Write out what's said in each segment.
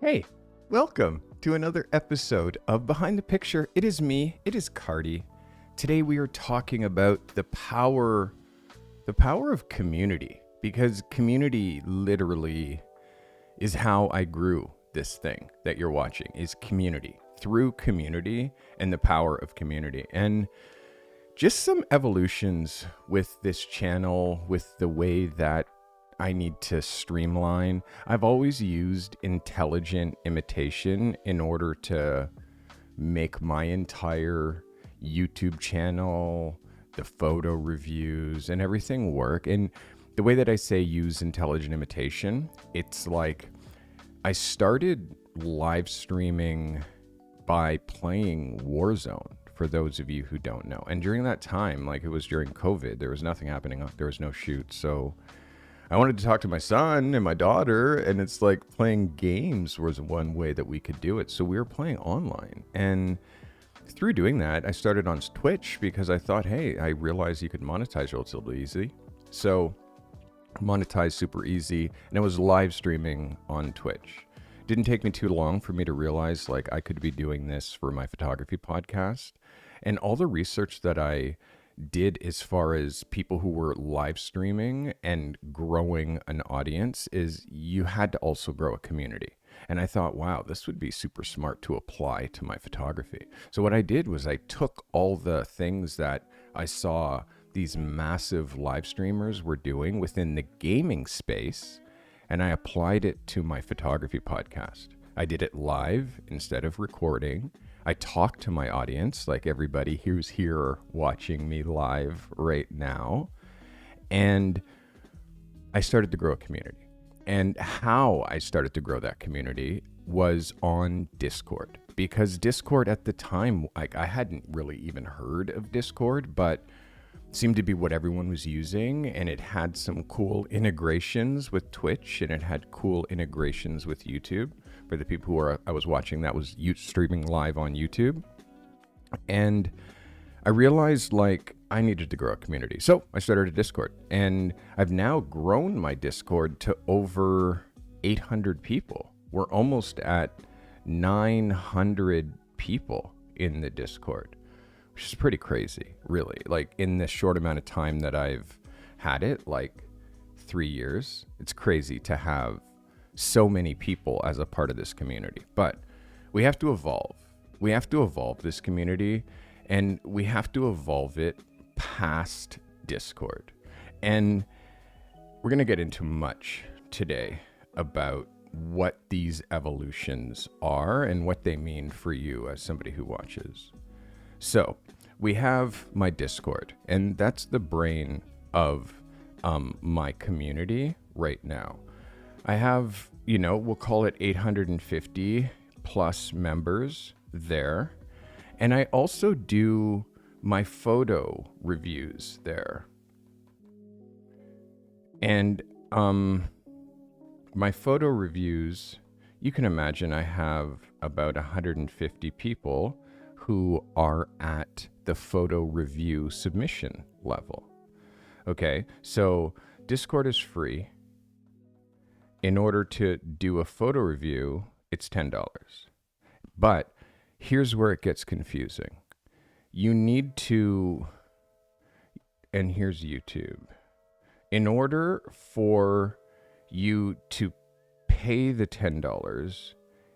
Hey, welcome to another episode of Behind the Picture. It is me, it is Carty. Today we are talking about the power of community, because community literally is how I grew this thing that you're watching, is community, through community and the power of community. And just some evolutions with this channel, with the way that I need to streamline. I've always used intelligent imitation in order to make my entire YouTube channel, the photo reviews, and everything work. And the way that I say use intelligent imitation, it's like I started live streaming by playing Warzone, for those of you who don't know. And during that time, like it was during COVID, there was nothing happening, there was no shoot. So I wanted to talk to my son and my daughter, and it's like playing games was one way that we could do it. So we were playing online. And through doing that, I started on Twitch because I thought, hey, I realized you could monetize relatively easy. So monetize super easy. And I was live streaming on Twitch. Didn't take me too long for me to realize like I could be doing this for my photography podcast. And all the research that I did as far as people who were live streaming and growing an audience is you had to also grow a community. And I thought, wow, this would be super smart to apply to my photography. So what I did was I took all the things that I saw these massive live streamers were doing within the gaming space, and I applied it to my photography podcast. I did it live instead of recording. I talk to my audience, like everybody who's here watching me live right now. And I started to grow a community. And how I started to grow that community was on Discord. Because Discord at the time, like I hadn't really even heard of Discord, but seemed to be what everyone was using. And it had some cool integrations with Twitch, and it had cool integrations with YouTube. For the people who I was watching, that was streaming live on YouTube. And I realized like I needed to grow a community. So I started a Discord, and I've now grown my Discord to over 800 people. We're almost at 900 people in the Discord, which is pretty crazy, really. Like in this short amount of time that I've had it, like 3 years, it's crazy to have so many people as a part of this community. But we have to evolve. We have to evolve this community, and we have to evolve it past Discord. And we're going to get into much today about what these evolutions are and what they mean for you as somebody who watches. So we have my Discord, and that's the brain of my community right now. I have, we'll call it 850 plus members there. And I also do my photo reviews there. And my photo reviews, you can imagine I have about 150 people who are at the photo review submission level. Okay, so Discord is free. In order to do a photo review, it's $10. But here's where it gets confusing. You need to, and here's YouTube. In order for you to pay the $10,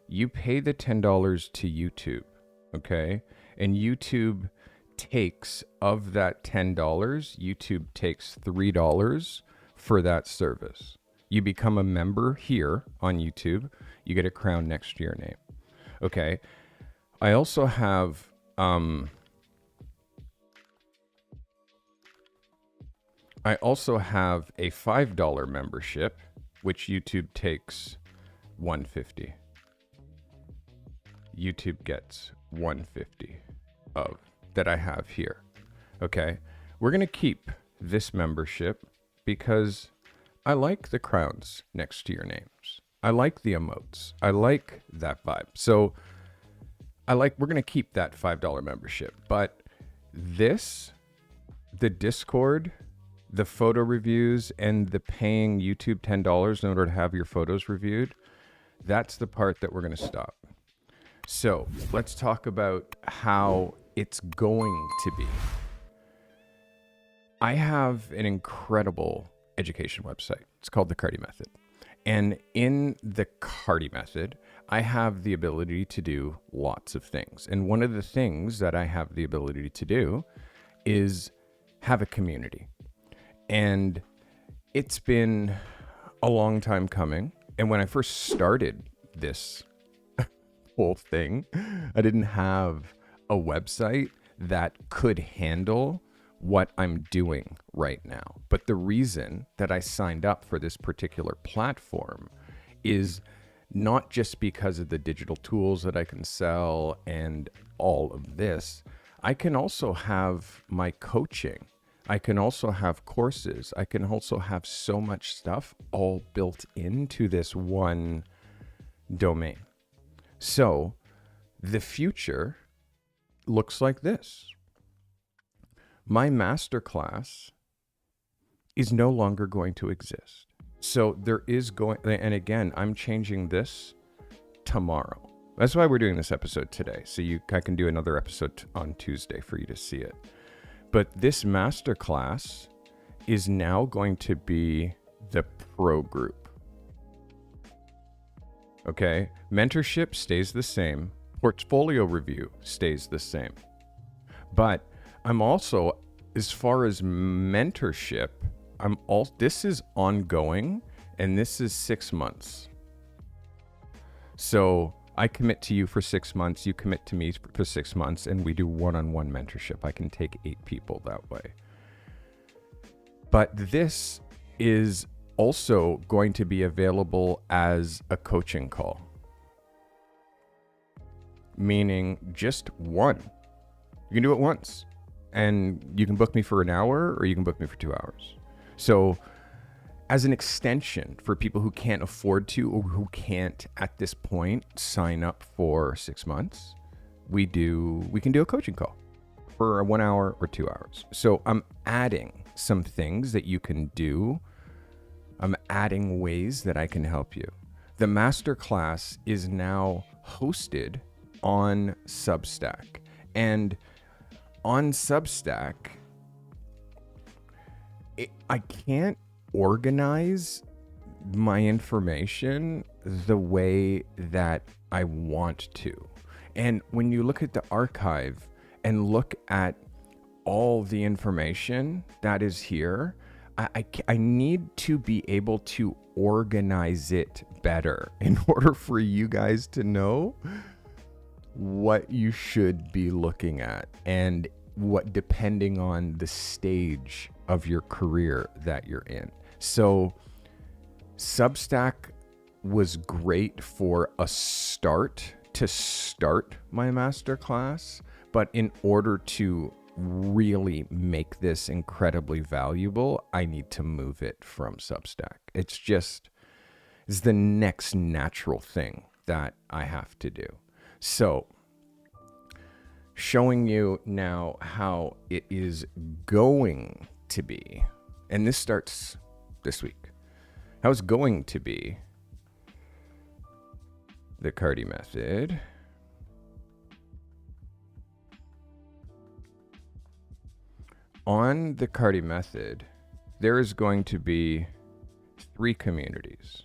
you pay the $10 to YouTube, okay? And YouTube takes, of that $10, YouTube takes $3 for that service. You become a member here on YouTube. You get a crown next to your name. Okay. I also have a $5 membership, which YouTube takes $150. YouTube gets $150 of that I have here. Okay. We're going to keep this membership because I like the crowns next to your names. I like the emotes. I like that vibe. So we're going to keep that $5 membership. But the Discord, the photo reviews, and the paying YouTube $10 in order to have your photos reviewed, That's the part that we're going to stop. So let's talk about how it's going to be. I have an incredible education website. It's called the Carty Method. And in the Carty Method, I have the ability to do lots of things. And one of the things that I have the ability to do is have a community. And it's been a long time coming. And when I first started this whole thing, I didn't have a website that could handle what I'm doing right now. But the reason that I signed up for this particular platform is not just because of the digital tools that I can sell and all of this. I can also have my coaching. I can also have courses. I can also have so much stuff all built into this one domain. So the future looks like this. My masterclass is no longer going to exist. So there is going, and again, I'm changing this tomorrow. That's why we're doing this episode today. So I can do another episode on Tuesday for you to see it. But this masterclass is now going to be the pro group. Okay. Mentorship stays the same. Portfolio review stays the same. But I'm also, as far as mentorship, this is ongoing, and this is 6 months. So I commit to you for 6 months, you commit to me for 6 months, and we do one-on-one mentorship. I can take 8 people that way. But this is also going to be available as a coaching call, meaning just one. You can do it once, and you can book me for an hour, or you can book me for 2 hours. So as an extension for people who can't afford to, or who can't at this point sign up for 6 months, we can do a coaching call for 1 hour or 2 hours. So I'm adding some things that you can do. I'm adding ways that I can help you. The masterclass is now hosted on Substack. And on Substack, I can't organize my information the way that I want to. And when you look at the archive and look at all the information that is here, I need to be able to organize it better in order for you guys to know what you should be looking at, and what, depending on the stage of your career that you're in. So Substack was great for a start to start my masterclass, but in order to really make this incredibly valuable, I need to move it from Substack. It's the next natural thing that I have to do. So showing you now how it is going to be, and this starts this week, how it's going to be the Carty Method. On the Carty Method, there is going to be 3 communities.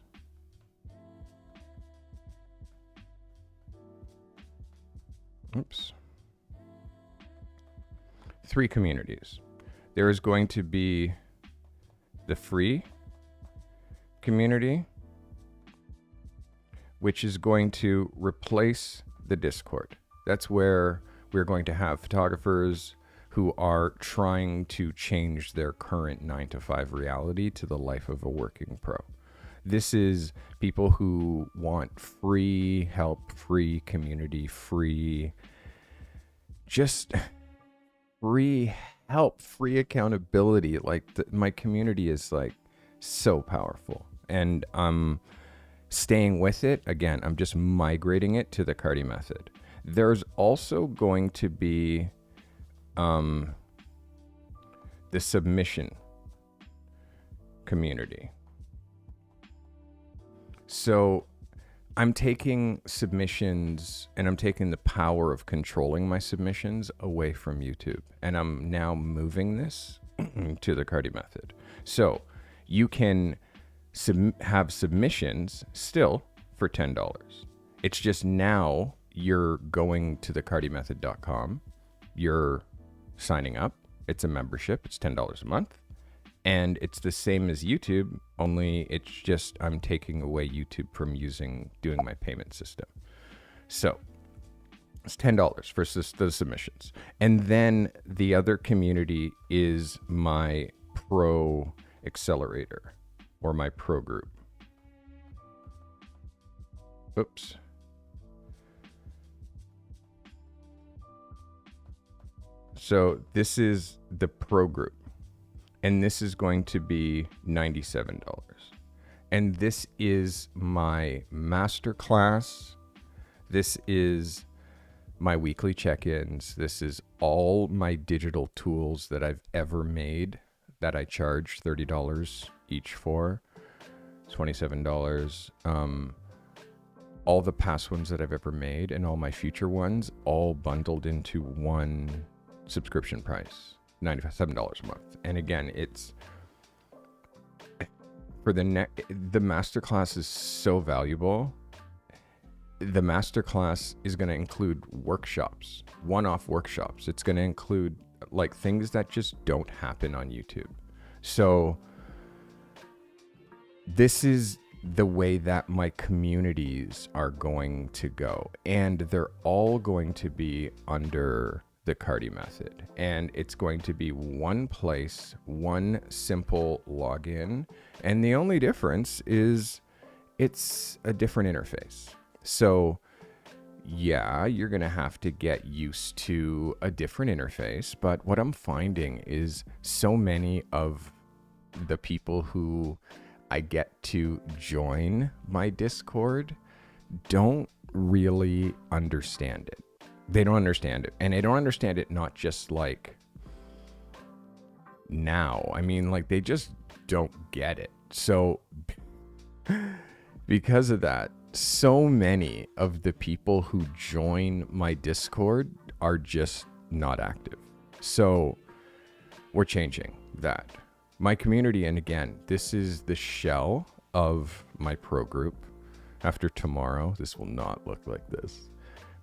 Oops. 3 communities. There is going to be the free community, which is going to replace the Discord. That's where we're going to have photographers who are trying to change their current 9-to-5 reality to the life of a working pro. This is people who want free help, free community, free help, free accountability. Like my community is like so powerful, and I'm staying with it. Again, I'm just migrating it to the Carty Method. There's also going to be the submission community. So I'm taking submissions and I'm taking the power of controlling my submissions away from YouTube. And I'm now moving this to the Carty method. So you can have submissions still for $10. It's just now you're going to the cartymethod.com. You're signing up. It's a membership. It's $10 a month. And it's the same as YouTube, only it's just I'm taking away YouTube from doing my payment system. So it's $10 for the submissions. And then the other community is my pro Accelerator or my pro group. Oops. So this is the pro group. And this is going to be $97. And this is my Masterclass. This is my weekly check-ins. This is all my digital tools that I've ever made that I charge $30 each for. $27. All the past ones that I've ever made and all my future ones, all bundled into one subscription price. $97 a month. And again, it's for the masterclass is so valuable. The masterclass is going to include workshops, one-off workshops. It's going to include like things that just don't happen on YouTube. So this is the way that my communities are going to go, and they're all going to be under the Carty method, and it's going to be one place, one simple login, and the only difference is it's a different interface. So yeah, you're gonna have to get used to a different interface, but what I'm finding is so many of the people who I get to join my Discord don't really understand it. They don't understand it. And they don't understand it not just like now. I mean, like they just don't get it. So because of that, so many of the people who join my Discord are just not active. So we're changing that. My community, and again, this is the shell of my pro group. After tomorrow, this will not look like this.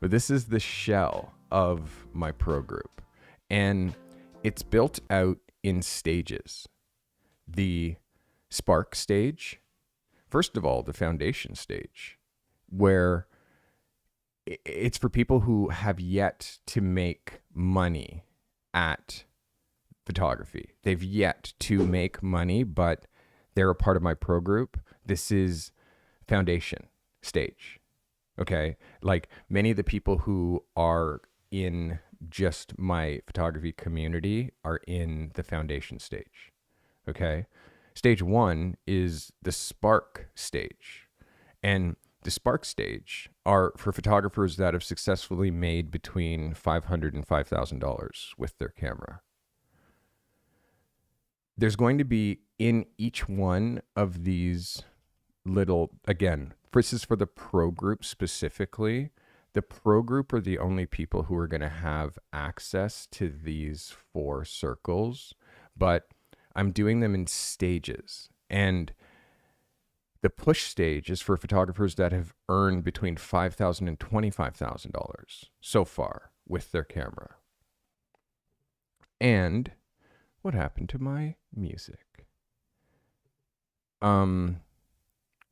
But this is the shell of my pro group. And it's built out in stages. The spark stage, first of all, the foundation stage, where it's for people who have yet to make money at photography. They've yet to make money, but they're a part of my pro group. This is foundation stage. Okay, like many of the people who are in just my photography community are in the foundation stage. Okay, stage one is the spark stage. And the spark stage are for photographers that have successfully made between $500 and $5,000 with their camera. There's going to be in each one of these little, again, this is for the pro group specifically. The pro group are the only people who are going to have access to these 4 circles, but I'm doing them in stages. And the push stage is for photographers that have earned between $5,000 and $25,000 so far with their camera. And what happened to my music?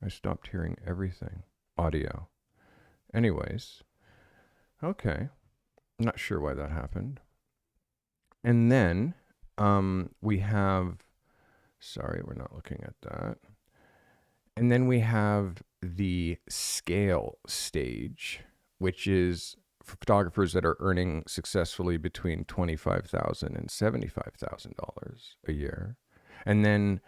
I stopped hearing everything. Audio. Anyways. Okay. I'm not sure why that happened. And then we have, sorry, we're not looking at that. And then we have the scale stage, which is for photographers that are earning successfully between $25,000 and $75,000 a year. And then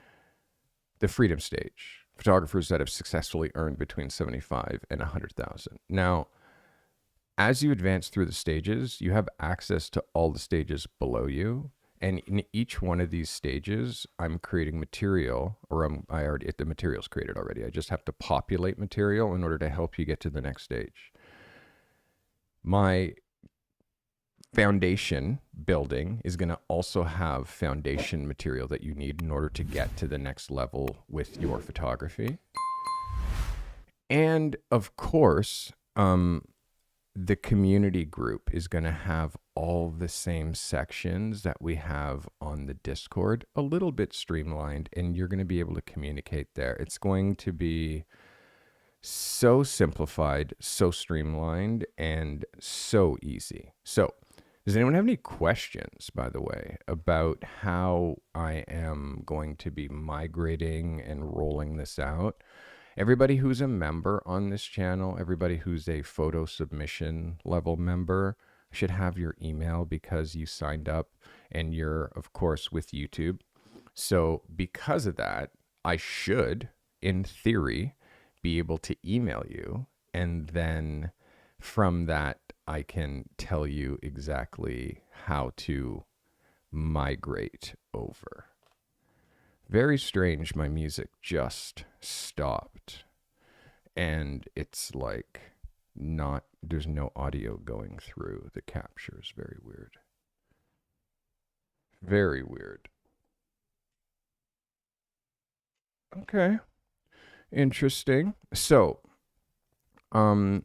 the freedom stage, photographers that have successfully earned between $75,000 and $100,000. Now, as you advance through the stages, you have access to all the stages below you. And in each one of these stages, I'm creating material, or the material's created already. I just have to populate material in order to help you get to the next stage. My foundation building is going to also have foundation material that you need in order to get to the next level with your photography. And of course, the community group is going to have all the same sections that we have on the Discord, a little bit streamlined, and you're going to be able to communicate there. It's going to be so simplified, so streamlined, and so easy. So, does anyone have any questions, by the way, about how I am going to be migrating and rolling this out? Everybody who's a member on this channel, everybody who's a photo submission level member should have your email because you signed up and you're, of course, with YouTube. So because of that, I should, in theory, be able to email you. And then from that, I can tell you exactly how to migrate over. Very strange, my music just stopped. And it's like there's no audio going through the captures. Very weird. Very weird. Okay. Interesting. So, what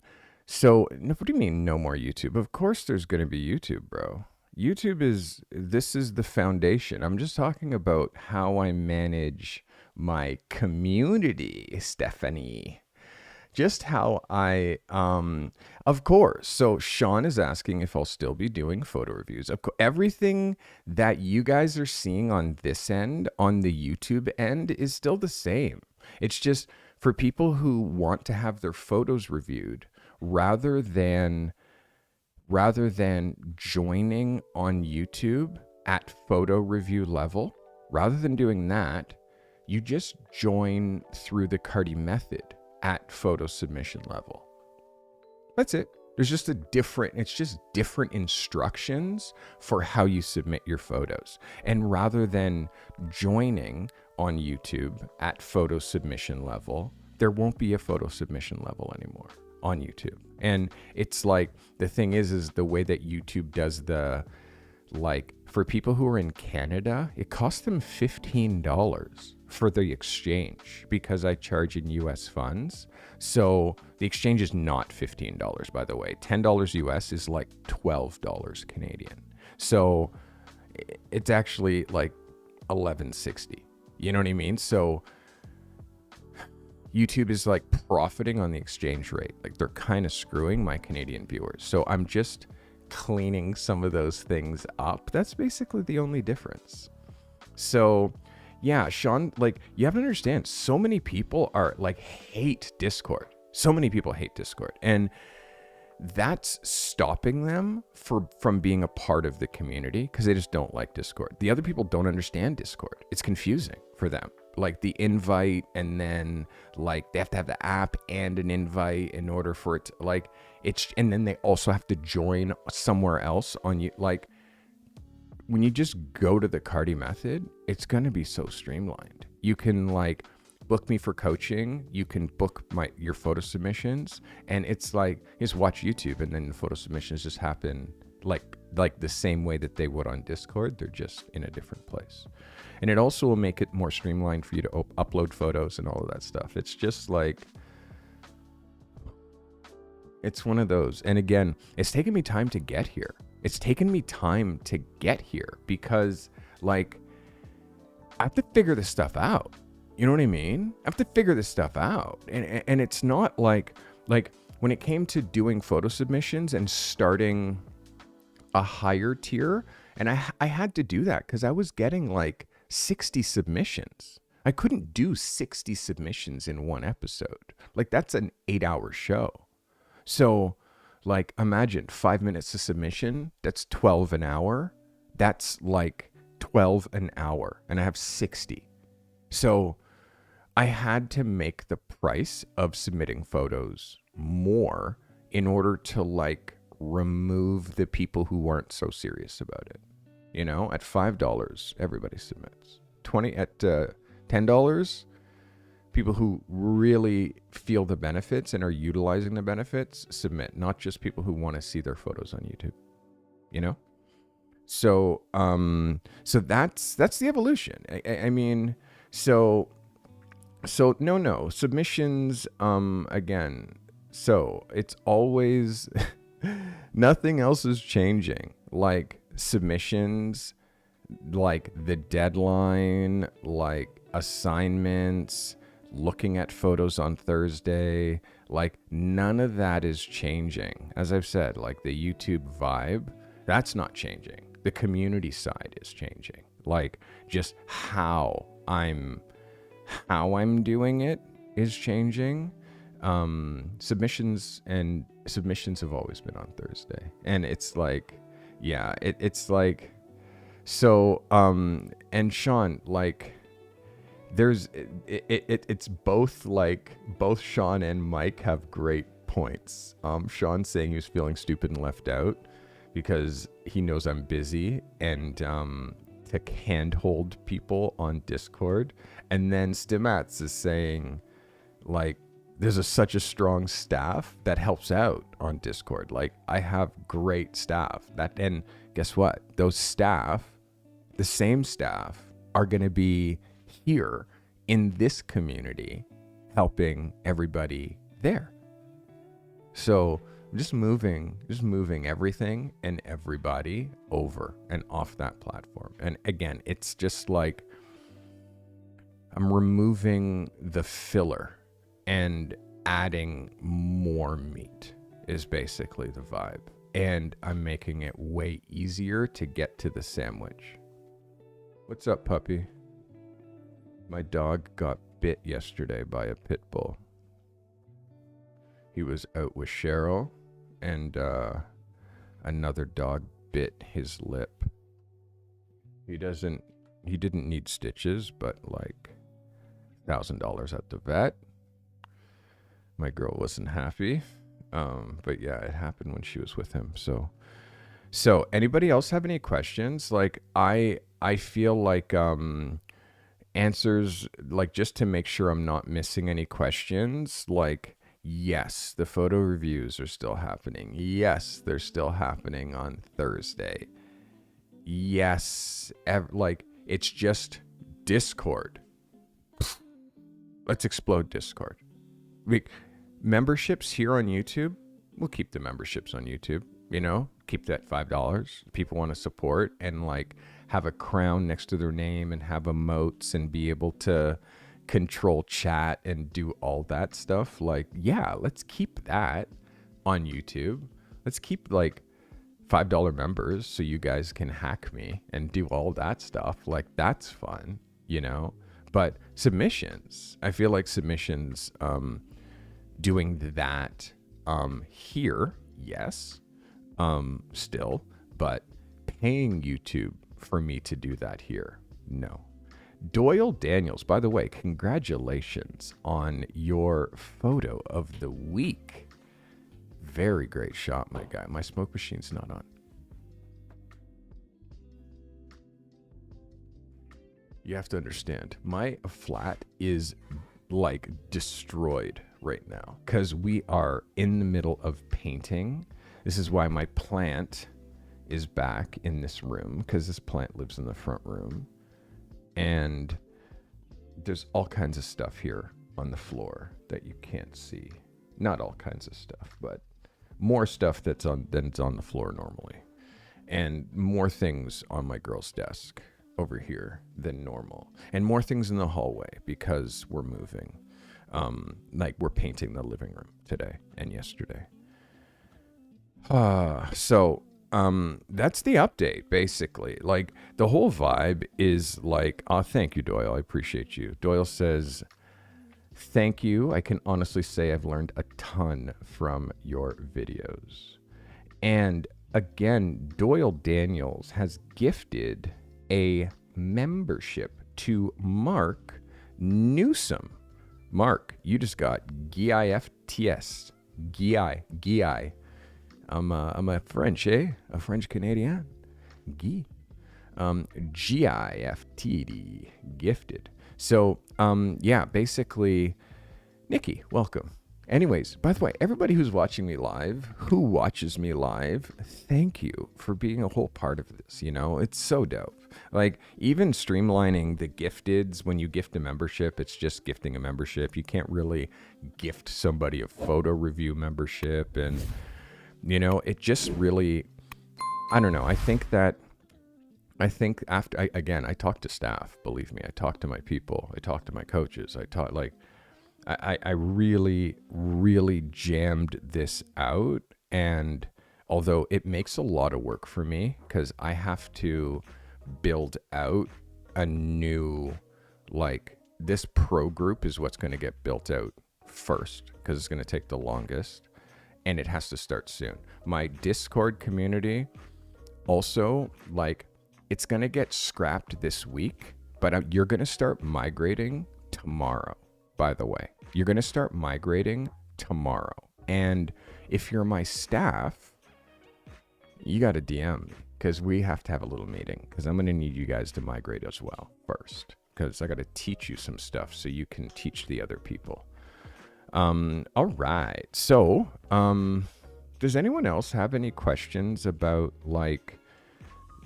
do you mean no more YouTube? Of course there's going to be YouTube, bro. This is the foundation. I'm just talking about how I manage my community, Stephanie. Just how of course. So Sean is asking if I'll still be doing photo reviews. Of course, everything that you guys are seeing on this end, on the YouTube end, is still the same. It's just for people who want to have their photos reviewed rather than joining on YouTube at photo review level, rather than doing that, you just join through the Carty method at photo submission level. That's it. There's just it's just different instructions for how you submit your photos. And rather than joining on YouTube at photo submission level, there won't be a photo submission level anymore on YouTube. And it's like, the thing is the way that YouTube does for people who are in Canada, it costs them $15 for the exchange because I charge in US funds. So the exchange is not $15, by the way. $10 US is like $12 Canadian. So it's actually like $11.60. You know what I mean? So YouTube is like profiting on the exchange rate. Like they're kind of screwing my Canadian viewers. So I'm just cleaning some of those things up. That's basically the only difference. So yeah, Sean, like you have to understand, so many people hate Discord. So many people hate Discord. And that's stopping them from being a part of the community because they just don't like Discord. The other people don't understand Discord. It's confusing for them. Like the invite, and then like they have to have the app and an invite in order for it to, and then they also have to join somewhere else on you. Like when you just go to the Carty method, it's going to be so streamlined. You can book me for coaching. You can book your photo submissions, and it's like, just watch YouTube, and then the photo submissions just happen like the same way that they would on Discord. They're just in a different place. And it also will make it more streamlined for you to upload photos and all of that stuff. It's just it's one of those. And again, it's taken me time to get here. Because I have to figure this stuff out. You know what I mean? I have to figure this stuff out. And it's not like when it came to doing photo submissions and starting a higher tier, and I had to do that because I was getting 60 submissions. I couldn't do 60 submissions in one episode. That's an 8-hour show. So imagine 5 minutes of submission, that's 12 an hour. That's 12 an hour, and I have 60. So I had to make the price of submitting photos more in order to remove the people who weren't so serious about it. At $5, everybody submits. 20 at $10, people who really feel the benefits and are utilizing the benefits submit, not just people who want to see their photos on YouTube. So so that's the evolution. I mean, so no submissions again. So it's always nothing else is changing. Like submissions, like the deadline, like assignments, looking at photos on Thursday, like none of that is changing. As I've said, like the YouTube vibe, that's not changing. The community side is changing. Like just how I'm doing it is changing. Submissions have always been on Thursday. And it's like, yeah, it's like, so, and Sean, like, it's both like, both Sean and Mike have great points. Sean saying he was feeling stupid and left out because he knows I'm busy and, to handhold people on Discord. And then Stimats is saying, like, there's such a strong staff that helps out on Discord. Like, I have great staff and guess what? Those staff, the same staff, are going to be here in this community helping everybody there. So just moving everything and everybody over and off that platform. And again, it's just like I'm removing the filler and adding more meat is basically the vibe. And I'm making it way easier to get to the sandwich. What's up, puppy? My dog got bit yesterday by a pit bull. He was out with Cheryl, and another dog bit his lip. He didn't need stitches, but like $1,000 at the vet. My girl wasn't happy. But yeah, it happened when she was with him. So anybody else have any questions? Like I feel like answers, like just to make sure I'm not missing any questions, like yes, the photo reviews are still happening. Yes, they're still happening on Thursday. Yes, like it's just Discord. Let's explode Discord. Memberships here on YouTube, we'll keep the memberships on YouTube, keep that $5. People want to support and like have a crown next to their name and have emotes and be able to control chat and do all that stuff. Like, yeah, let's keep that on YouTube. Let's keep like $5 members so you guys can hack me and do all that stuff. Like, that's fun, But submissions, I feel like submissions, doing that here, yes, still, but paying YouTube for me to do that here, no. Doyle Daniels, by the way, congratulations on your photo of the week. Very great shot, my guy. My smoke machine's not on. You have to understand, my flat is like destroyed right now because we are in the middle of painting. This is why my plant is back in this room, because this plant lives in the front room. And there's all kinds of stuff here on the floor that you can't see. Not all kinds of stuff, but more stuff than it's on the floor normally. And more things on my girl's desk over here than normal. And more things in the hallway because we're moving. Like we're painting the living room today and yesterday. So that's the update, basically. Like the whole vibe is like, oh, thank you, Doyle. I appreciate you. Doyle says, thank you. I can honestly say I've learned a ton from your videos. And again, Doyle Daniels has gifted a membership to Mark Newsom. Mark, you just got GIFTS. GI. I'm a French, A French Canadian. Guy. GIFTD, gifted. So, yeah, basically, Nikki, welcome. Anyways, by the way, everybody who watches me live, thank you for being a whole part of this. It's so dope. Like, even streamlining the gifteds, when you gift a membership, it's just gifting a membership. You can't really gift somebody a photo review membership. And, it just really, I don't know. I think after, I talk to staff, believe me, I talk to my people, I talk to my coaches, I really, really jammed this out. And although it makes a lot of work for me, because I have to build out a new, this pro group is what's going to get built out first, because it's going to take the longest, and it has to start soon. My Discord community also, it's going to get scrapped this week, but you're going to start migrating tomorrow. By the way, you're going to start migrating tomorrow. And if you're my staff, you got to DM me, because we have to have a little meeting, because I'm going to need you guys to migrate as well first, because I got to teach you some stuff so you can teach the other people. All right. So, does anyone else have any questions about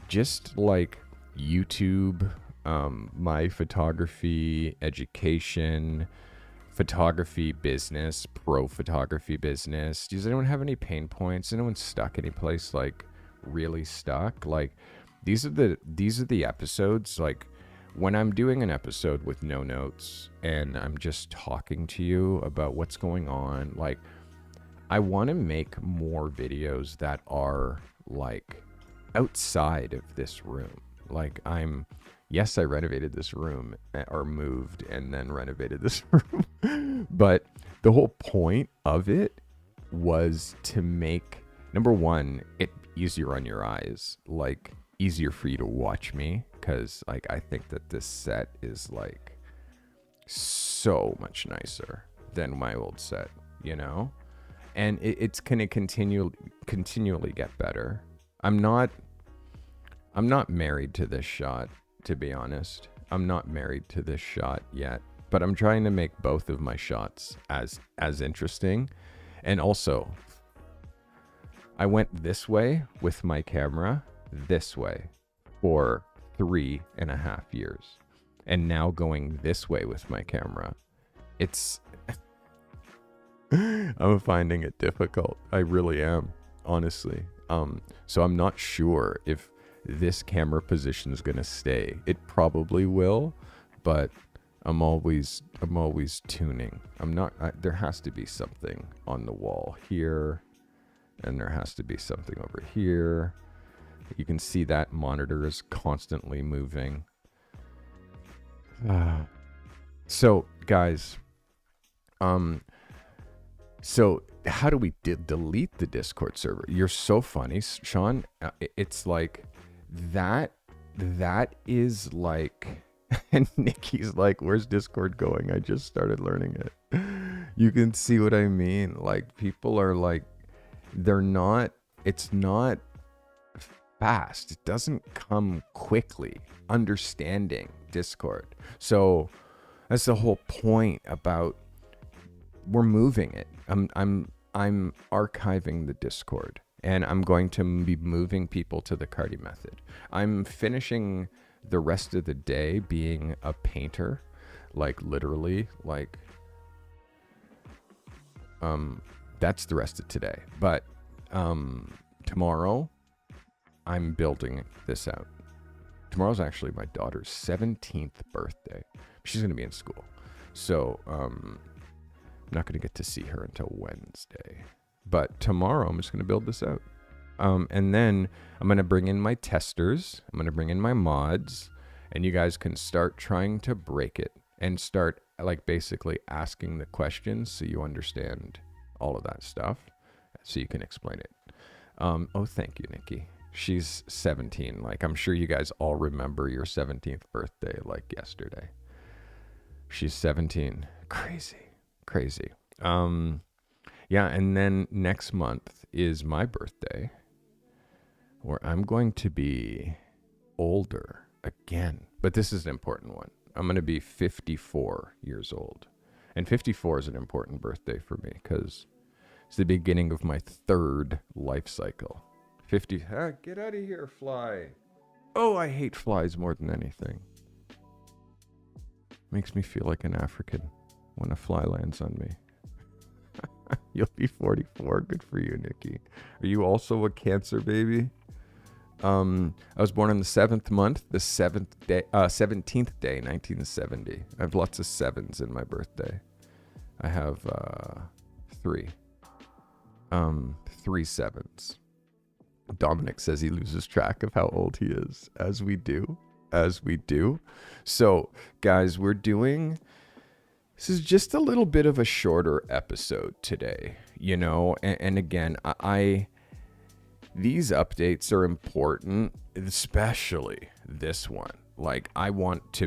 just YouTube, my photography, education, photography business, pro photography business? Does anyone have any pain points? Anyone stuck any place, really stuck? These are the episodes, when I'm doing an episode with no notes and I'm just talking to you about what's going on. I want to make more videos that are outside of this room. Yes, I renovated this room, or moved and then renovated this room. But the whole point of it was to make, number one, it easier on your eyes, easier for you to watch me, because I think that this set is so much nicer than my old set, and it's going to continually get better. I'm not married to this shot, to be honest. I'm not married to this shot yet, but I'm trying to make both of my shots as interesting. And also, I went this way with my camera, this way, for 3.5 years. And now going this way with my camera, I'm finding it difficult. I really am, honestly. So I'm not sure if this camera position is going to stay. It probably will, but I'm always tuning. There has to be something on the wall here, and there has to be something over here. You can see that monitor is constantly moving. So guys, so how do we delete the Discord server? You're so funny, Sean. It's that is and Nikki's where's Discord going? I just started learning it. You can see what I mean. People are it's not fast. It doesn't come quickly, understanding Discord. So that's the whole point about, we're moving it. I'm archiving the Discord, and I'm going to be moving people to the Carty method. I'm finishing the rest of the day being a painter, literally, that's the rest of today. But tomorrow, I'm building this out. Tomorrow's actually my daughter's 17th birthday. She's going to be in school. So, I'm not going to get to see her until Wednesday. But tomorrow, I'm just going to build this out. And then I'm going to bring in my testers. I'm going to bring in my mods. And you guys can start trying to break it. And start, basically asking the questions so you understand all of that stuff. So you can explain it. Oh, thank you, Nikki. She's 17. I'm sure you guys all remember your 17th birthday yesterday. She's 17. Crazy. Yeah, and then next month is my birthday, where I'm going to be older again, but this is an important one. I'm going to be 54 years old. And 54 is an important birthday for me because it's the beginning of my third life cycle. 50, get out of here, fly. Oh, I hate flies more than anything. Makes me feel like an African when a fly lands on me. You'll be 44. Good for you, Nikki. Are you also a Cancer baby? I was born on the 7th month, the 17th day, 1970. I have lots of sevens in my birthday. I have 3 sevens. Dominic says he loses track of how old he is, as we do. So, guys, this is just a little bit of a shorter episode today, and again, these updates are important, especially this one. Like, I want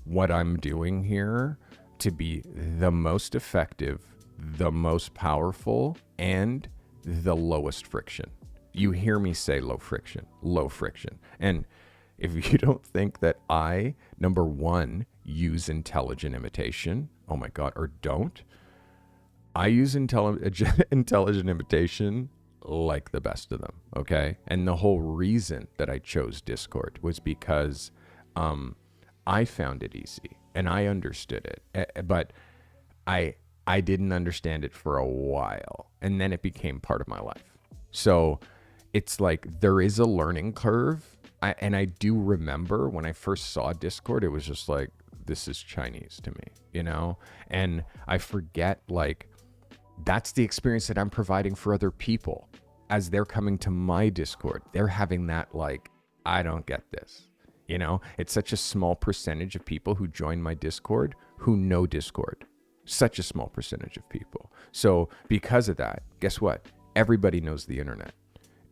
what I'm doing here to be the most effective, the most powerful, and the lowest friction. You hear me say low friction. And if you don't think that I, number one, use intelligent imitation, oh my God, or don't, I use intelligent imitation like the best of them, okay? And the whole reason that I chose Discord was because I found it easy and I understood it, but I didn't understand it for a while, and then it became part of my life. So it's like there is a learning curve. And I do remember when I first saw Discord, it was just like, this is Chinese to me, And I forget, like, that's the experience that I'm providing for other people. As they're coming to my Discord, they're having that, like, I don't get this, It's such a small percentage of people who join my Discord who know Discord. Such a small percentage of people. So because of that, guess what? Everybody knows the internet.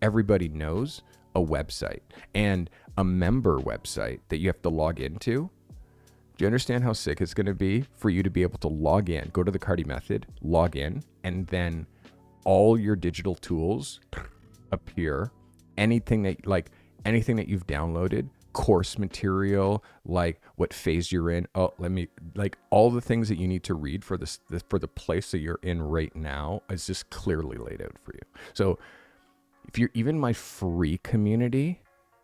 Everybody knows a website and a member website that you have to log into. Do you understand how sick it's going to be for you to be able to log in, go to the Carty method, log in, and then all your digital tools appear. Anything that you've downloaded, course material, like what phase you're in. All the things that you need to read for the place that you're in right now is just clearly laid out for you. So if you're even my free community,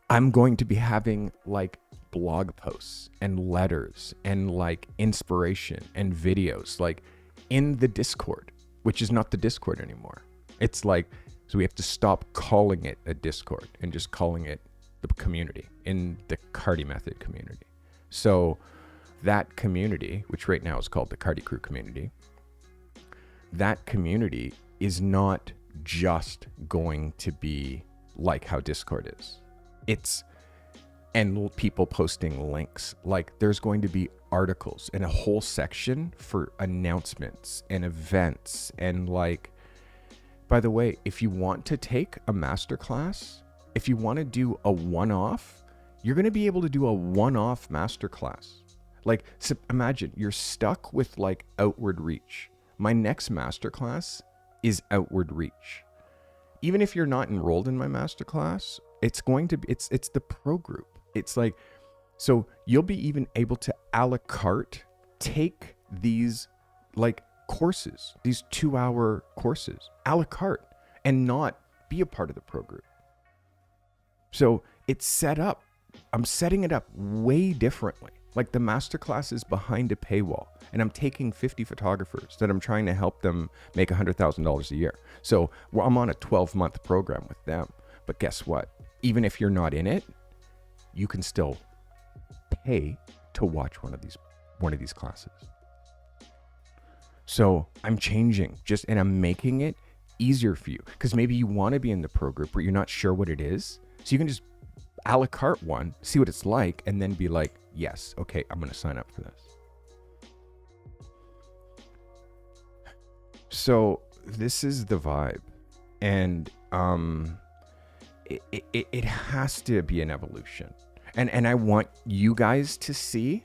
I'm going to be having like blog posts and letters and like inspiration and videos like in the Discord, which is not the Discord anymore. It's like, so we have to stop calling it a Discord and just calling it the community, in the Carty method community. So that community, which right now is called the Carty Crew community, that community is not just going to be like how Discord is. And people posting links. Like, there's going to be articles and a whole section for announcements and events. And like, by the way, if you want to take a masterclass, if you want to do a one-off, you're going to be able to do a one-off masterclass. Like, so imagine you're stuck with like outward reach. My next masterclass is outward reach. Even if you're not enrolled in my masterclass, it's going to be, it's the pro group. It's like, so you'll be even able to a la carte take these like courses, these 2-hour courses, a la carte, and not be a part of the pro group. So it's set up. I'm setting it up way differently. Like, the masterclass is behind a paywall, and I'm taking 50 photographers that I'm trying to help them make $100,000 a year. So I'm on a 12-month program with them. But guess what? Even if you're not in it, you can still pay to watch one of these classes. So I'm changing and I'm making it easier for you, because maybe you want to be in the pro group, but you're not sure what it is. So you can just a la carte one, see what it's like, and then be like, yes, okay, I'm going to sign up for this. So this is the vibe. And it has to be an evolution. And I want you guys to see,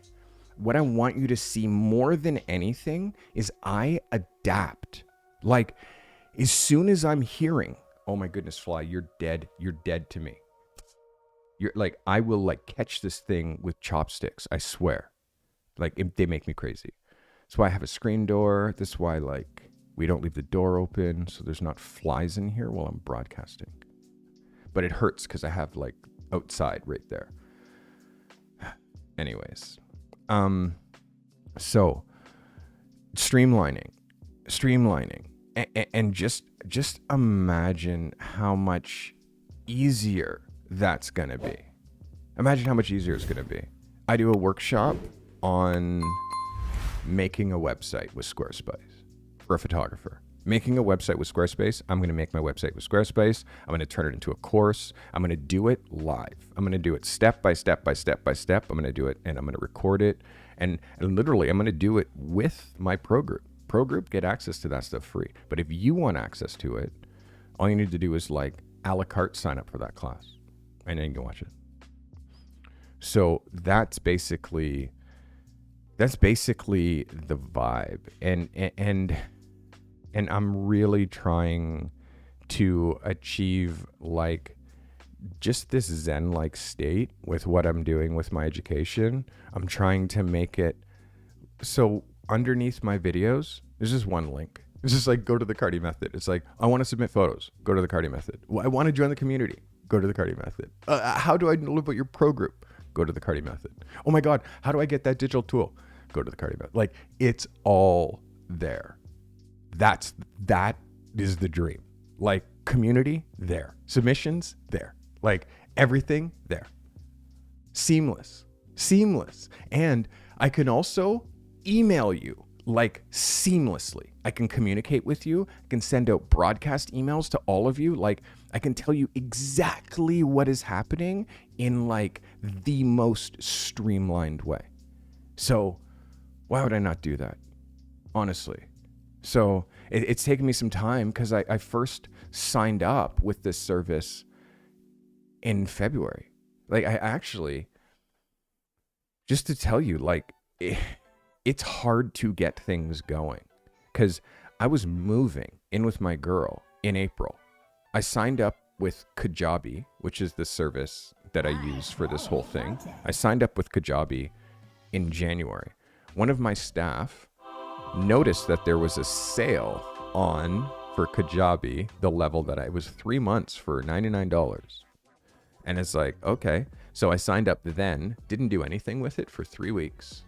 what I want you to see more than anything is I adapt. Like, as soon as I'm hearing, oh my goodness, Fly, you're dead to me. You're like, I will like catch this thing with chopsticks. I swear. Like they make me crazy. That's why I have a screen door. That's why like we don't leave the door open so there's not flies in here while I'm broadcasting. But it hurts because I have like outside right there. Anyways, so streamlining, and just imagine how much easier that's gonna be. Imagine how much easier it's gonna be. I do a workshop on making a website with Squarespace for a photographer. Making a website with Squarespace. I'm going to make my website with Squarespace. I'm going to turn it into a course. I'm going to do it live. I'm going to do it step by step by step by step. I'm going to do it and I'm going to record it. And literally, I'm going to do it with my pro group. Pro group get access to that stuff free. But if you want access to it, all you need to do is like a la carte sign up for that class. And then you can watch it. So that's basically the vibe. And I'm really trying to achieve like just this Zen-like state with what I'm doing with my education. I'm trying to make it so underneath my videos, there's just one link. It's just like, go to the Carty method. It's like, I want to submit photos. Go to the Carty method. I want to join the community. Go to the Carty method. How do I know about your pro group? Go to the Carty method. Oh my God, how do I get that digital tool? Go to the Carty method. Like, it's all there. That is the dream. Like, community there, submissions there, like everything there. Seamless. And I can also email you like seamlessly. I can communicate with you. I can send out broadcast emails to all of you. Like, I can tell you exactly what is happening in like the most streamlined way. So why would I not do that? Honestly. So it's taken me some time because I first signed up with this service in February. Like, I actually, just to tell you, like, it's hard to get things going because I was moving in with my girl in April. I signed up with Kajabi, which is the service that I use for this whole thing. I signed up with Kajabi in January. One of my staff noticed that there was a sale on for Kajabi, the level that I was 3 months for $99. And it's like, okay. So I signed up then, didn't do anything with it for 3 weeks.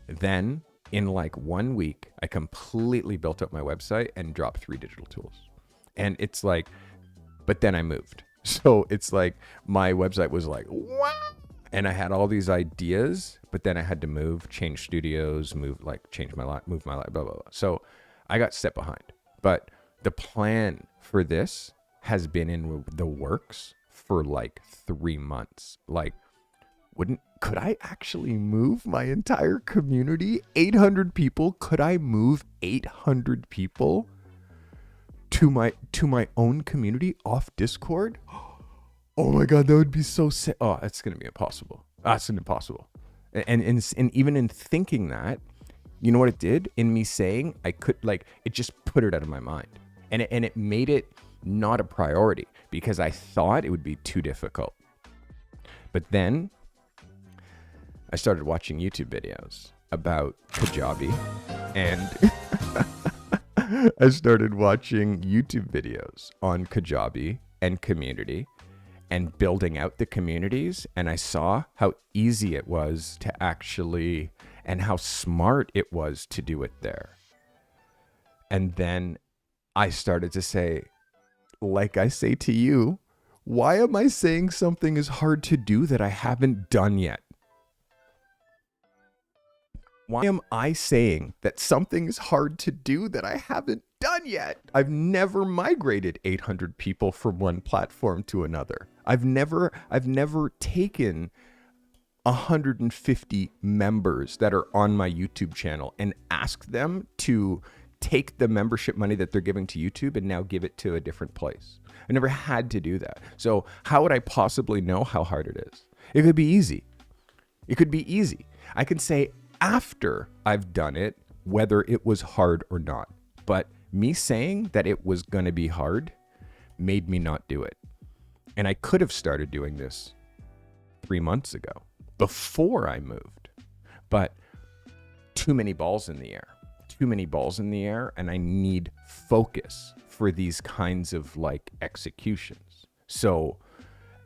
Then in like 1 week, I completely built up my website and dropped 3 digital tools. And it's like, but then I moved. So it's like my website was like, what? And I had all these ideas, but then I had to move, change studios, change my life, move my life, blah, blah, blah. So I got set behind. But the plan for this has been in the works for like 3 months. Like, could I actually move my entire community? 800 people? Could I move 800 people to my own community off Discord? Oh my God, that would be so sick. Oh, it's going to be impossible. That's impossible. And even in thinking that, you know what it did? In me saying I could, like, it just put it out of my mind. And it made it not a priority because I thought it would be too difficult. But then I started watching YouTube videos about Kajabi and I started watching YouTube videos on Kajabi and community and building out the communities. And I saw how easy it was to actually, and how smart it was to do it there. And then I started to say, like I say to you, why am I saying something is hard to do that I haven't done yet? Why am I saying that something is hard to do that I haven't done yet? I've never migrated 800 people from one platform to another. I've never taken 150 members that are on my YouTube channel and asked them to take the membership money that they're giving to YouTube and now give it to a different place. I never had to do that. So how would I possibly know how hard it is? It could be easy. It could be easy. I can say after I've done it, whether it was hard or not. But me saying that it was going to be hard made me not do it. And I could have started doing this 3 months ago before I moved. But too many balls in the air, and I need focus for these kinds of like executions. So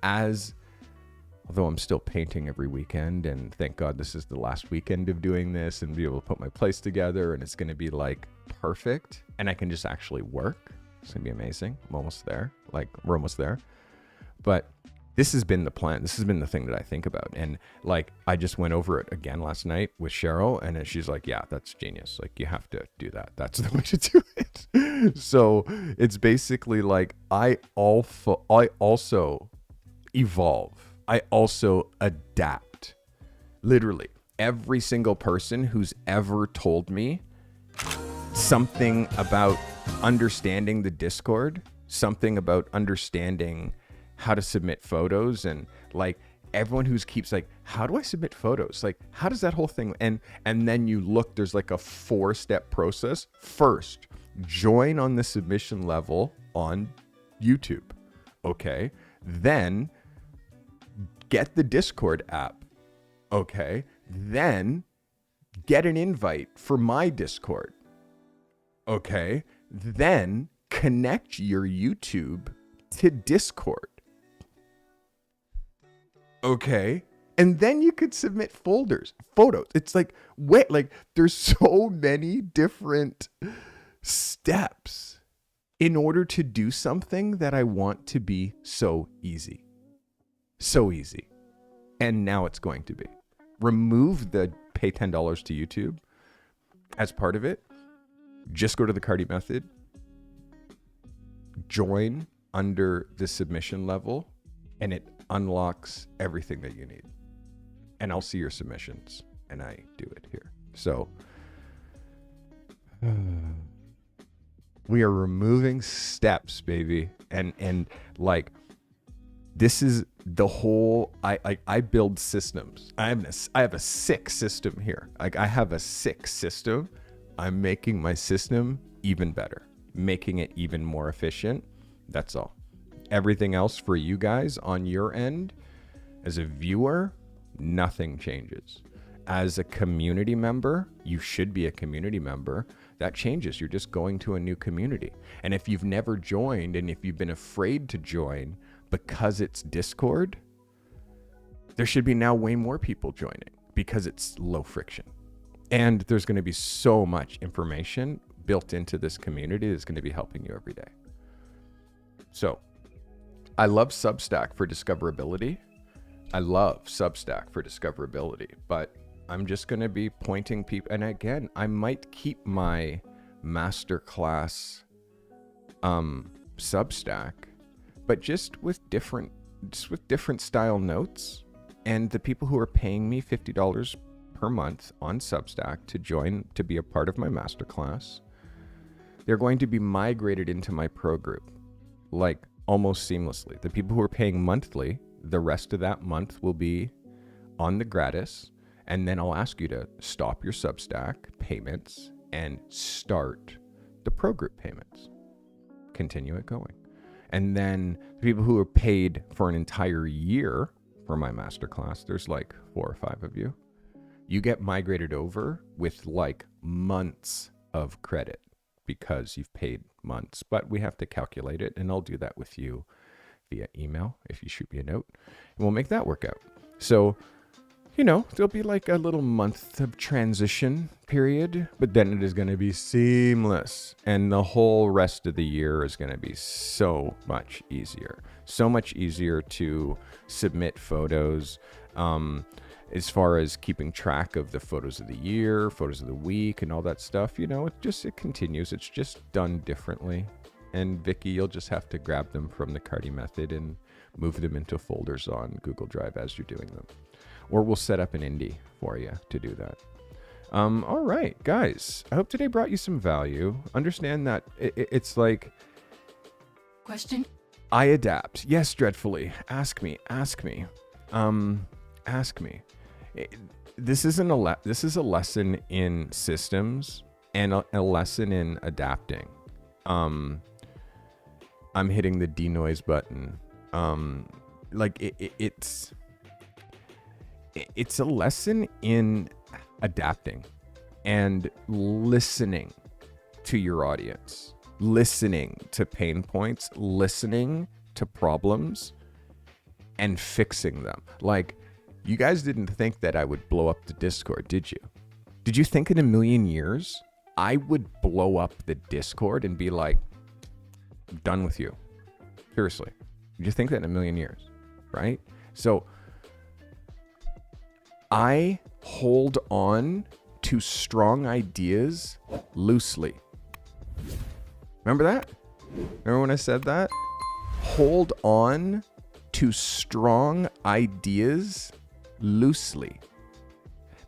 although I'm still painting every weekend, and thank God this is the last weekend of doing this and be able to put my place together, and it's going to be like perfect, and I can just actually work. It's going to be amazing. I'm almost there. Like, we're almost there. But this has been the plan. This has been the thing that I think about. And like, I just went over it again last night with Cheryl, and then she's like, yeah, that's genius. Like, you have to do that. That's the way to do it. So it's basically like, I also evolve. I also adapt. Literally, every single person who's ever told me something about understanding the Discord, something about understanding how to submit photos, and like everyone who keeps like, how do I submit photos? Like, how does that whole thing? And then you look, there's like a 4-step process. First, join on the submission level on YouTube. Okay. Then get the Discord app. Okay. Then get an invite for my Discord. Okay. Then connect your YouTube to Discord. Okay. And then you could submit photos. It's like, wait, like there's so many different steps in order to do something that I want to be so easy. So easy. And now it's going to be. Remove the pay $10 to YouTube as part of it. Just go to the Carty method. Join under the submission level, and it unlocks everything that you need. And I'll see your submissions, and I do it here. So we are removing steps, baby. And like, this is the whole, I build systems. I have a sick system here. Like, I have a sick system. I'm making my system even better, making it even more efficient. That's all. Everything else for you guys on your end, as a viewer, nothing changes. As a community member, you should be a community member. That changes. You're just going to a new community. And if you've never joined, and if you've been afraid to join because it's Discord, there should be now way more people joining because it's low friction. And there's going to be so much information built into this community that's going to be helping you every day. So I love Substack for discoverability. But I'm just going to be pointing people. And again, I might keep my Masterclass Substack, but just with different style notes. And the people who are paying me $50 per month on Substack to join, to be a part of my Masterclass, they're going to be migrated into my pro group, like almost seamlessly. The people who are paying monthly, the rest of that month will be on the gratis. And then I'll ask you to stop your Substack payments and start the pro group payments. Continue it going. And then the people who are paid for an entire year for my Masterclass, there's like 4 or 5 of you. You get migrated over with like months of credit because you've paid months. But we have to calculate it, and I'll do that with you via email if you shoot me a note. And we'll make that work out. So, you know, there'll be like a little month of transition period, but then it is going to be seamless. And the whole rest of the year is going to be so much easier. So much easier to submit photos. As far as keeping track of the photos of the year, photos of the week, and all that stuff, you know, it continues. It's just done differently. And Vicky, you'll just have to grab them from the Carty method and move them into folders on Google Drive as you're doing them. Or we'll set up an indie for you to do that. All right, guys, I hope today brought you some value. Understand that it's like... Question? I adapt. Yes, dreadfully. Ask me. Ask me. This is a lesson in systems and a lesson in adapting. I'm hitting the denoise button. Like it's it's a lesson in adapting and listening to your audience, listening to pain points, listening to problems, and fixing them. Like, you guys didn't think that I would blow up the Discord, did you? Did you think in a million years I would blow up the Discord and be like, I'm done with you? Seriously. Did you think that in a million years, right? So I hold on to strong ideas loosely. Remember that? Remember when I said that? Hold on to strong ideas loosely.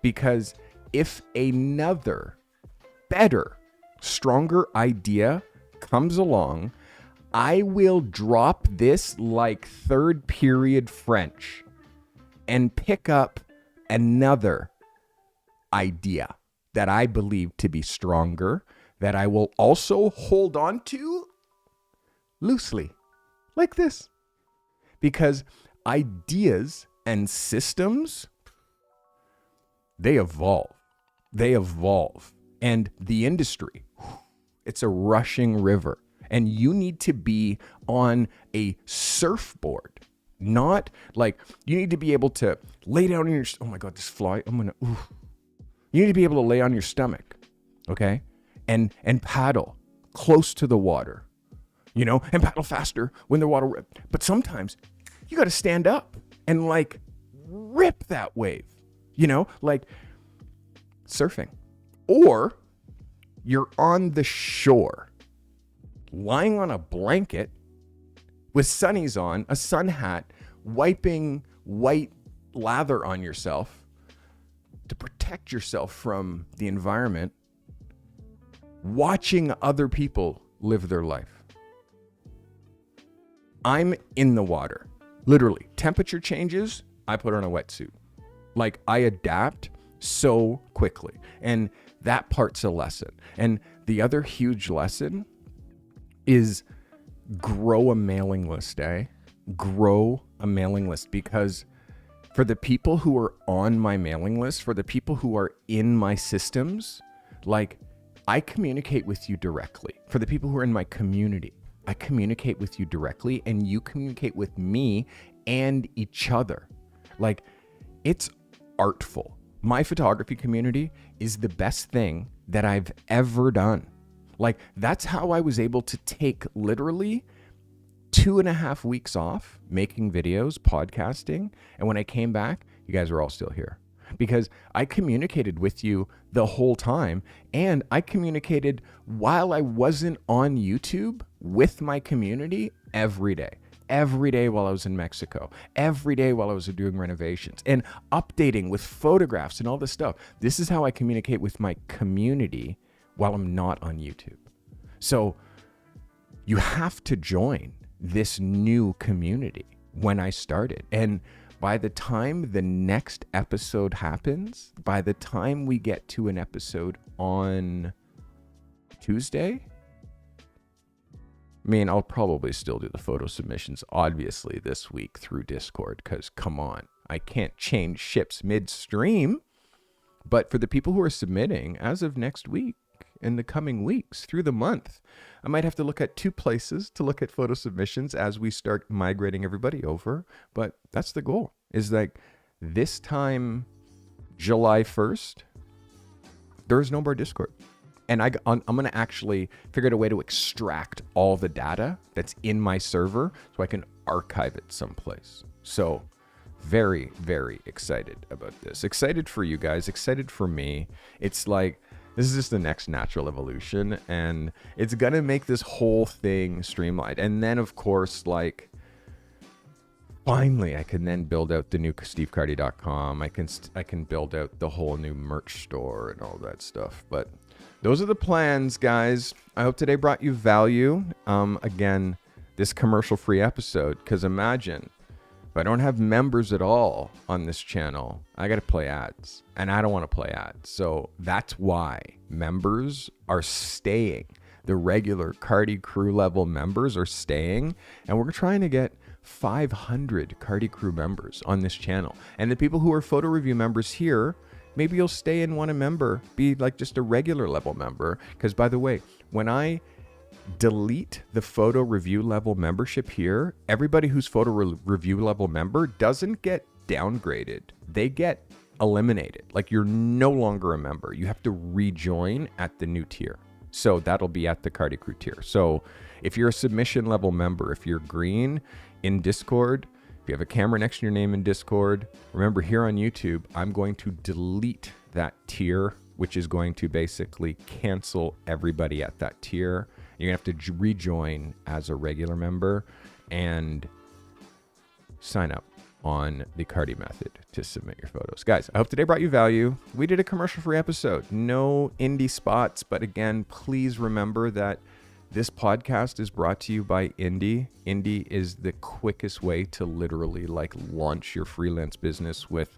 Because if another better, stronger idea comes along, I will drop this like third period French and pick up another idea that I believe to be stronger, that I will also hold on to loosely, like this. Because ideas and systems, they evolve. They evolve. And the industry, it's a rushing river. And you need to be on a surfboard. Not like, you need to be able to lay down on your, oh my God, this fly, You need to be able to lay on your stomach, okay? And paddle close to the water, and paddle faster when the water, but sometimes you got to stand up and like rip that wave, like surfing. Or you're on the shore, lying on a blanket with sunnies on, a sun hat, wiping white lather on yourself to protect yourself from the environment, watching other people live their life. I'm in the water. Literally, temperature changes, I put on a wetsuit. Like, I adapt so quickly. And that part's a lesson. And the other huge lesson is grow a mailing list, Grow a mailing list, because for the people who are on my mailing list, for the people who are in my systems, like, I communicate with you directly. For the people who are in my community, I communicate with you directly, and you communicate with me and each other. Like, it's artful. My photography community is the best thing that I've ever done. Like, that's how I was able to take literally 2.5 weeks off making videos, podcasting. And when I came back, you guys were all still here because I communicated with you the whole time. And I communicated while I wasn't on YouTube with my community every day while I was in Mexico, every day while I was doing renovations and updating with photographs and all this stuff. This is how I communicate with my community while I'm not on YouTube. So you have to join this new community when I started. And by the time the next episode happens, by the time we get to an episode on Tuesday, I mean, I'll probably still do the photo submissions, obviously, this week through Discord, because come on, I can't change ships midstream. But for the people who are submitting, as of next week, in the coming weeks, through the month, I might have to look at 2 places to look at photo submissions as we start migrating everybody over. But that's the goal, is like this time, July 1st, there is no more Discord. And I'm going to actually figure out a way to extract all the data that's in my server so I can archive it someplace. So very, very excited about this. Excited for you guys. Excited for me. It's like, this is just the next natural evolution. And it's going to make this whole thing streamlined. And then, of course, like, finally, I can then build out the new stevecarty.com. I can build out the whole new merch store and all that stuff. But those are the plans, guys. I hope today brought you value. Again, this commercial-free episode, because imagine if I don't have members at all on this channel, I got to play ads, and I don't want to play ads. So that's why members are staying. The regular Carty crew level members are staying, and we're trying to get 500 Carty Crew members on this channel. And the people who are photo review members here, maybe you'll stay and want a member, be like just a regular level member. Because by the way, when I delete the photo review level membership here, everybody who's photo review level member doesn't get downgraded. They get eliminated. Like, you're no longer a member. You have to rejoin at the new tier. So that'll be at the Carty Crew tier. So if you're a submission level member, if you're green in Discord, if you have a camera next to your name in Discord, remember here on YouTube, I'm going to delete that tier, which is going to basically cancel everybody at that tier. You're gonna have to rejoin as a regular member and sign up on the Carty method to submit your photos. Guys, I hope today brought you value. We did a commercial-free episode. No indie spots, but again, please remember that this podcast is brought to you by Indie. Indie is the quickest way to literally like launch your freelance business with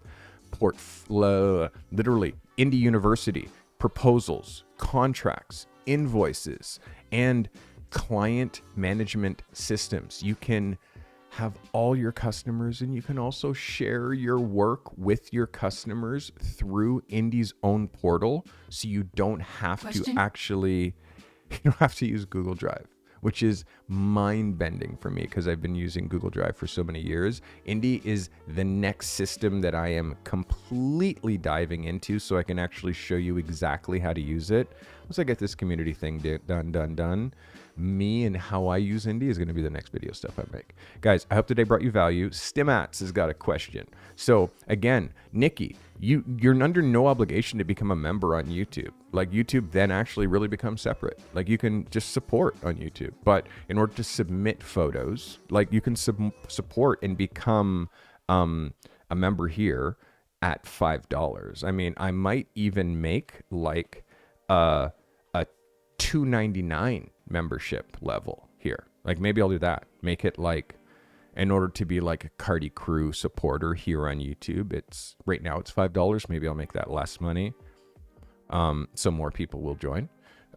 literally Indie University, proposals, contracts, invoices, and client management systems. You can have all your customers, and you can also share your work with your customers through Indie's own portal, so you don't have to actually, you don't have to use Google Drive, which is mind-bending for me because I've been using Google Drive for so many years. Indie is the next system that I am completely diving into, so I can actually show you exactly how to use it. Once I get this community thing done, me and how I use Indie is going to be the next video stuff I make. Guys, I hope today brought you value. Stimats has got a question. So again, Nikki, you're under no obligation to become a member on YouTube. Like, YouTube then actually really becomes separate. Like, you can just support on YouTube, but in order to submit photos, like, you can support and become a member here at $5. I mean, I might even make like a $2.99 membership level here. Like, maybe I'll do that. Make it like, in order to be like a Carty Crew supporter here on YouTube, it's right now it's $5. Maybe I'll make that less money. So more people will join.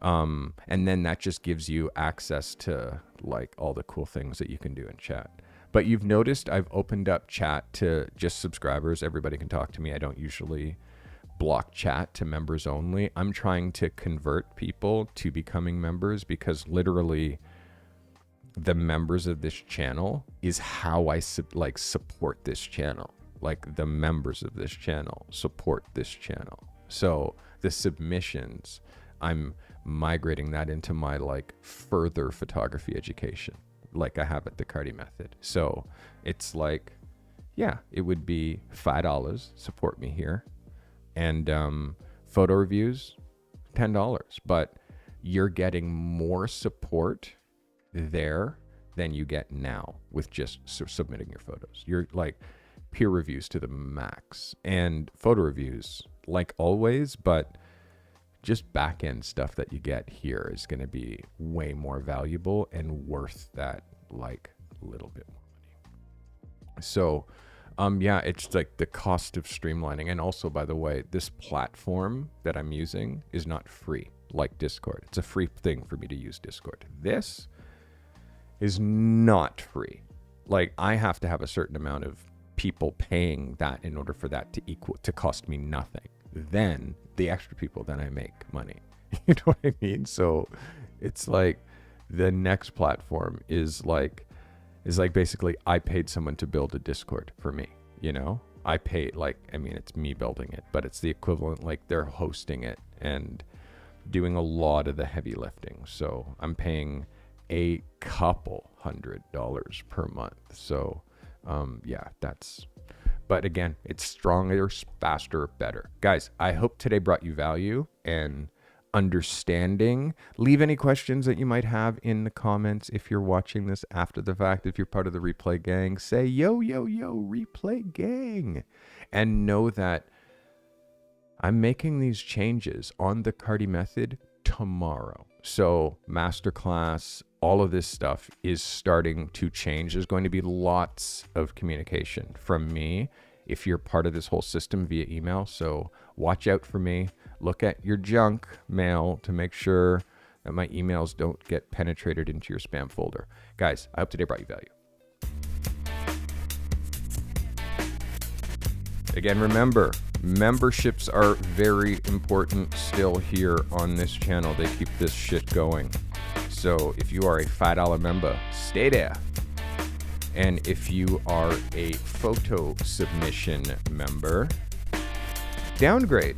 And then that just gives you access to like all the cool things that you can do in chat. But you've noticed I've opened up chat to just subscribers. Everybody can talk to me. I don't usually block chat to members only. I'm trying to convert people to becoming members, because literally the members of this channel is how I support this channel. Like, the members of this channel support this channel. So the submissions, I'm migrating that into my like further photography education, like I have at the Carty method. So it's like, yeah, it would be $5, support me here. And photo reviews, $10. But you're getting more support there than you get now with just submitting your photos. You're like peer reviews to the max, and photo reviews like always, but just back end stuff that you get here is going to be way more valuable and worth that like little bit more money. So yeah, it's like the cost of streamlining. And also, by the way, this platform that I'm using is not free like Discord. It's a free thing for me to use Discord. This is not free. Like, I have to have a certain amount of people paying that in order for that to cost me nothing. Then the extra people, then I make money. You know what I mean? So it's like the next platform is like basically I paid someone to build a Discord for me, you know? I pay, like, I mean, it's me building it, but it's the equivalent, like they're hosting it and doing a lot of the heavy lifting. So I'm paying a couple $100 per month. So yeah, but again, it's stronger, faster, better. Guys, I hope today brought you value and understanding. Leave any questions that you might have in the comments. If you're watching this after the fact, if you're part of the replay gang, say yo replay gang, and know that I'm making these changes on the Carty method tomorrow. So Masterclass, all of this stuff is starting to change. There's going to be lots of communication from me if you're part of this whole system via email. So watch out for me. Look at your junk mail to make sure that my emails don't get penetrated into your spam folder. Guys, I hope today brought you value. Again, remember, memberships are very important still here on this channel. They keep this shit going. So if you are a $5 member, stay there. And if you are a photo submission member, downgrade.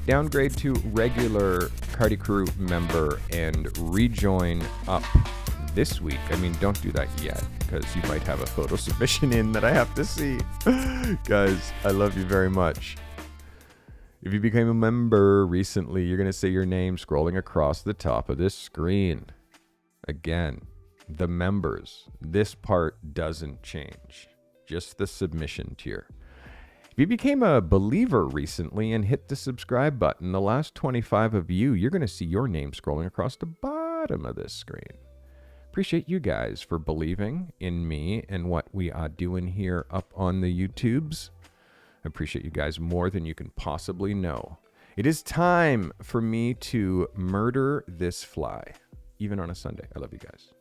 Downgrade to regular Carty Crew member and rejoin up this week. I mean, don't do that yet because you might have a photo submission in that I have to see. Guys, I love you very much. If you became a member recently, you're going to say your name scrolling across the top of this screen. Again, the members, this part doesn't change, just the submission tier. If you became a believer recently and hit the subscribe button, the last 25 of you, you're going to see your name scrolling across the bottom of this screen. Appreciate you guys for believing in me and what we are doing here up on the YouTubes. I appreciate you guys more than you can possibly know. It is time for me to murder this fly, even on a Sunday. I love you guys.